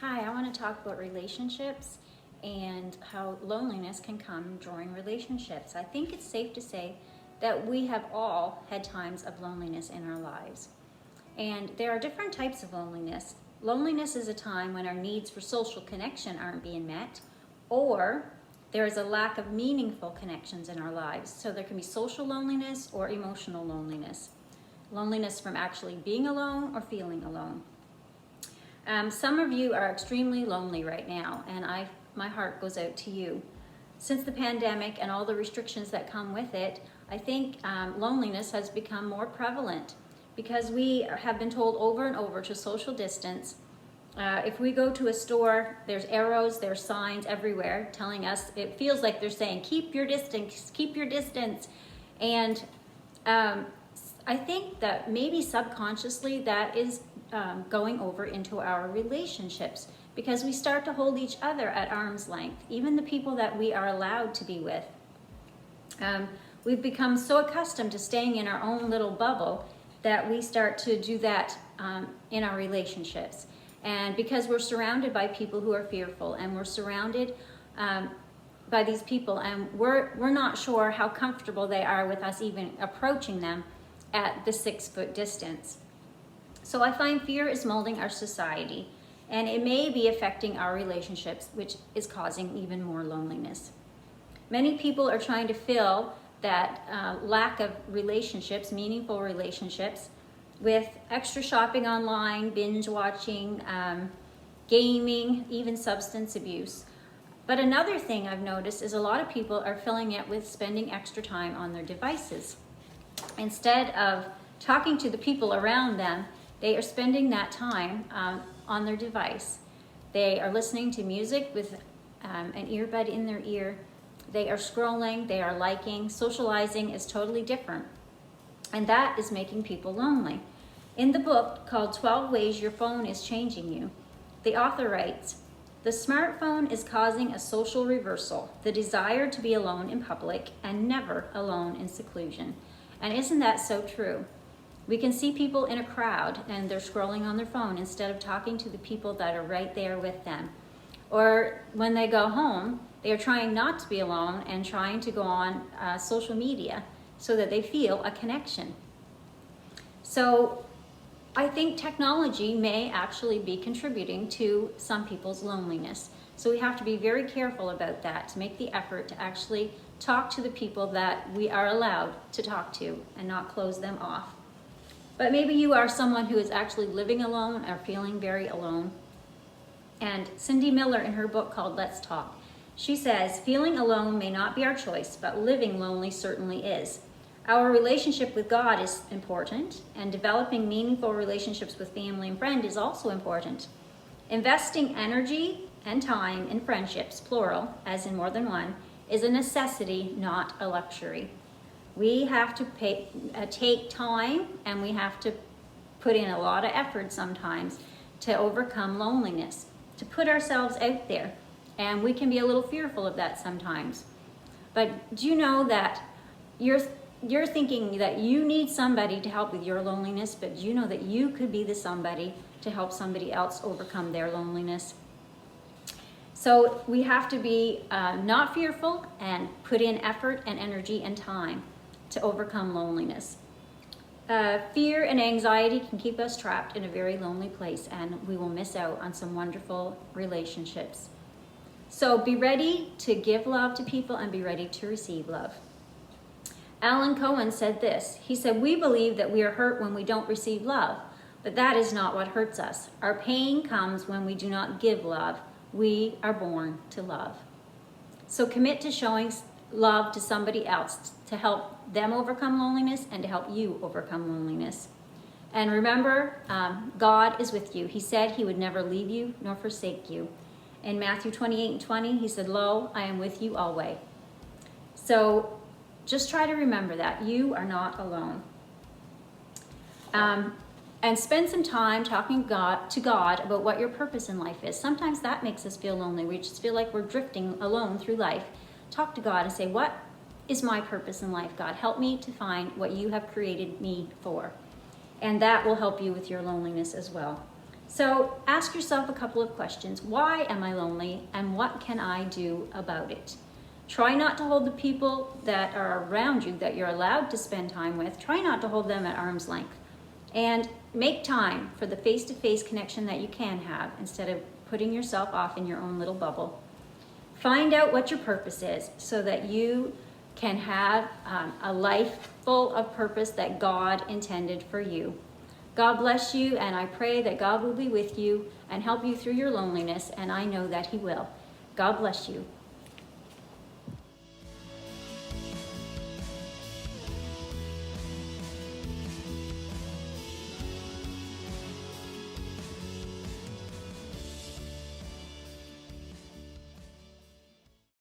Hi, I want to talk about relationships and how loneliness can come during relationships. I think it's safe to say that we have all had times of loneliness in our lives. And there are different types of loneliness. Loneliness is a time when our needs for social connection aren't being met, or there is a lack of meaningful connections in our lives. So there can be social loneliness or emotional loneliness. Loneliness from actually being alone or feeling alone. Some of you are extremely lonely right now, and my heart goes out to you. Since the pandemic and all the restrictions that come with it, I think loneliness has become more prevalent because we have been told over and over to social distance. If we go to a store, there's arrows, there's signs everywhere telling us, it feels like they're saying, keep your distance, keep your distance. And I think that maybe subconsciously that is going over into our relationships because we start to hold each other at arm's length, even the people that we are allowed to be with. We've become so accustomed to staying in our own little bubble that we start to do that in our relationships. And because we're surrounded by people who are fearful, and we're surrounded by these people, and we're not sure how comfortable they are with us even approaching them at the 6-foot distance. So I find fear is molding our society, and it may be affecting our relationships, which is causing even more loneliness. Many people are trying to fill that lack of relationships, meaningful relationships, with extra shopping online, binge watching, gaming, even substance abuse. But another thing I've noticed is a lot of people are filling it with spending extra time on their devices. Instead of talking to the people around them, they are spending that time on their device. They are listening to music with an earbud in their ear. They are scrolling, they are liking. Socializing is totally different. And that is making people lonely. In the book called 12 Ways Your Phone is Changing You, the author writes, "The smartphone is causing a social reversal, the desire to be alone in public and never alone in seclusion." And isn't that so true? We can see people in a crowd and they're scrolling on their phone instead of talking to the people that are right there with them. Or when they go home, they are trying not to be alone and trying to go on social media so that they feel a connection. So I think technology may actually be contributing to some people's loneliness. So we have to be very careful about that, to make the effort to actually talk to the people that we are allowed to talk to and not close them off. But maybe you are someone who is actually living alone or feeling very alone. And Cindy Miller, in her book called Let's Talk, she says, "Feeling alone may not be our choice, but living lonely certainly is. Our relationship with God is important, and developing meaningful relationships with family and friends is also important. Investing energy and time in friendships, plural, as in more than one, is a necessity, not a luxury." We have to take time, and we have to put in a lot of effort sometimes to overcome loneliness, to put ourselves out there. And we can be a little fearful of that sometimes. But do you know that you're thinking that you need somebody to help with your loneliness, but do you know that you could be the somebody to help somebody else overcome their loneliness? So we have to be not fearful and put in effort and energy and time to overcome loneliness. Fear and anxiety can keep us trapped in a very lonely place, and we will miss out on some wonderful relationships. So be ready to give love to people and be ready to receive love. Alan Cohen said this. He said, "We believe that we are hurt when we don't receive love, but that is not what hurts us. Our pain comes when we do not give love. We are born to love." So commit to showing love to somebody else to help them overcome loneliness and to help you overcome loneliness. And remember, God is with you. He said he would never leave you nor forsake you. In Matthew 28:20, he said, "Lo, I am with you always." So just try to remember that you are not alone. And spend some time talking to God about what your purpose in life is. Sometimes that makes us feel lonely. We just feel like we're drifting alone through life. Talk to God and say, "What is my purpose in life, God? Help me to find what you have created me for." And that will help you with your loneliness as well. So ask yourself a couple of questions. Why am I lonely, and what can I do about it? Try not to hold the people that are around you that you're allowed to spend time with, try not to hold them at arm's length. And make time for the face-to-face connection that you can have instead of putting yourself off in your own little bubble. Find out what your purpose is so that you can have a life full of purpose that God intended for you. God bless you, and I pray that God will be with you and help you through your loneliness, and I know that He will. God bless you.